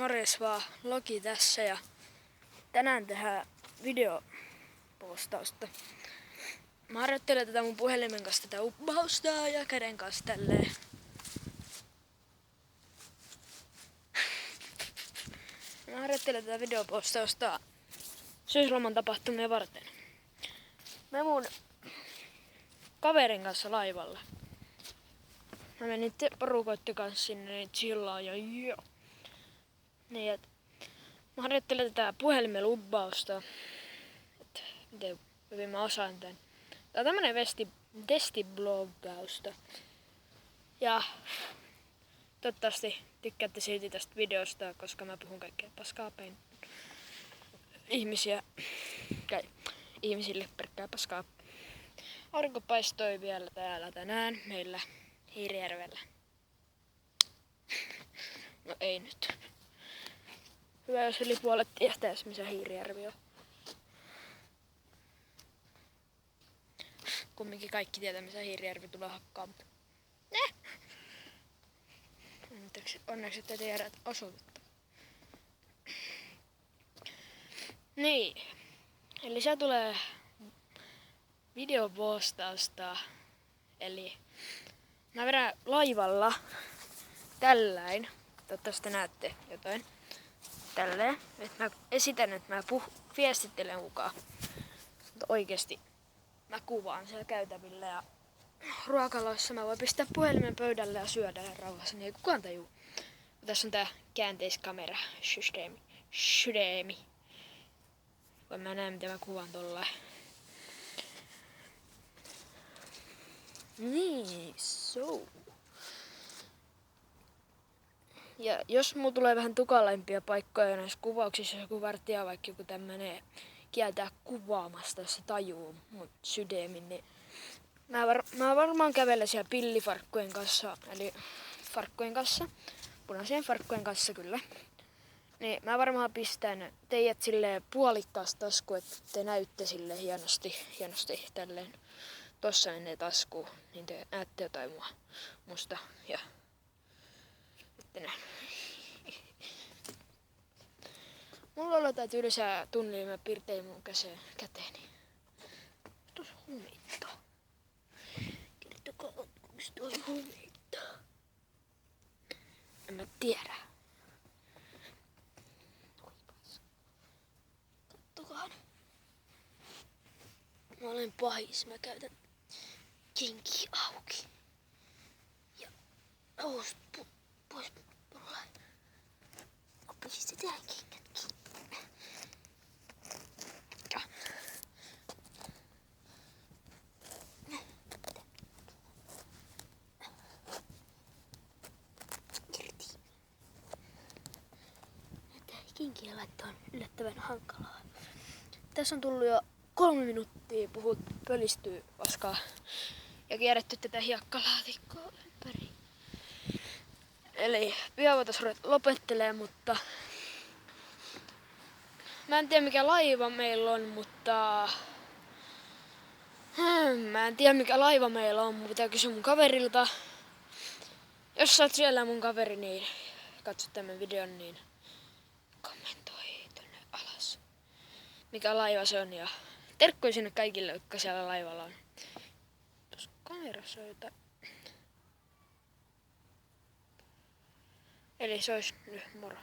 Morjes vaan, Loki tässä ja tänään tehdään videopostausta. Mä harjoittelen tätä mun puhelimen kanssa tätä uppausta ja käden kanssa tälleen. Mä harjoittelen tätä videopostausta syysloman tapahtumia varten. Mä mun kaverin kanssa laivalla. Mä menin porukoitten kanssa sinne niin chillaan ja joo. Niin et mä harjoittelen tätä puhelimen lubbausta. Et miten hyvin mä osaan tän. Tää on tämmönen testibloggausta. Ja toivottavasti tykkäätte silti tästä videosta, koska mä puhun kaikkea paskaa päin ihmisille pelkkää paskaa. Aurinko paistoi vielä täällä tänään meillä Hiirijärvellä. No ei nyt. Hyvä, jos yli puolet tietäis, missä Hiirijärvi on. Kumminkin kaikki tietää, missä Hiirijärvi tulee hakkaa. Onneksi ette tiedä osoitetta. Niin. Eli se tulee videopostausta. Eli mä vedän laivalla tälläin. Toivottavasti te näette jotain. Tälleen. Että mä esitän, että mä viestittelen mukaan. Mutta oikeesti mä kuvaan siellä käytävillä ja ruokaloissa mä voin pistää puhelimen pöydälle ja syödä rauhassa, niin ei kukaan tajuu. Tässä on tää käänteiskamera systeemi. Voin mä näe, miten mä kuvaan tollain. Niin, so. Ja jos mulla tulee vähän tukalaimpia paikkoja näissä kuvauksissa, jos joku vartija vaikka joku tämmönen kieltää kuvaamasta, jos se tajuu mun sydämin, niin mä varmaan kävelen siellä pillifarkkujen kanssa, eli farkkujen kanssa, punaisien farkkujen kanssa kyllä. Niin mä varmaan pistän teidät silleen puolikkaasta taskuun, että te näytte silleen hienosti tälleen tossa ennen taskuun, niin te näette jotain musta ja sitten näin. Mulla on jotain tylsää tunnia, mä pirtein mun käteeni. Tuossa humittaa. Kertokaa, onks toi humittaa? En mä tiedä. Kattokaa. Mä olen pahis, mä käytän kenkiä auki. Ja housut pois mulla. Mä pistetään kengät kiinni. Kinkiä laittaa on yllättävän hankalaa. Tässä on tullut jo 3 minuuttia pölistyy paskaa ja kierretty tätä hiekkalaatikkoa ympäri. Eli pian voitais lopettelee, mutta mä en tiedä mikä laiva meillä on, mutta mun pitää kysyä mun kaverilta. Jos sä oot siellä mun kaveri, niin katso tämän videon, niin kommentoi tonne alas, mikä laiva se on, ja terkkuja sinne kaikille, jotka siellä laivalla on. Tuossa kamerassa on jotain. Eli se olisi nyt moro.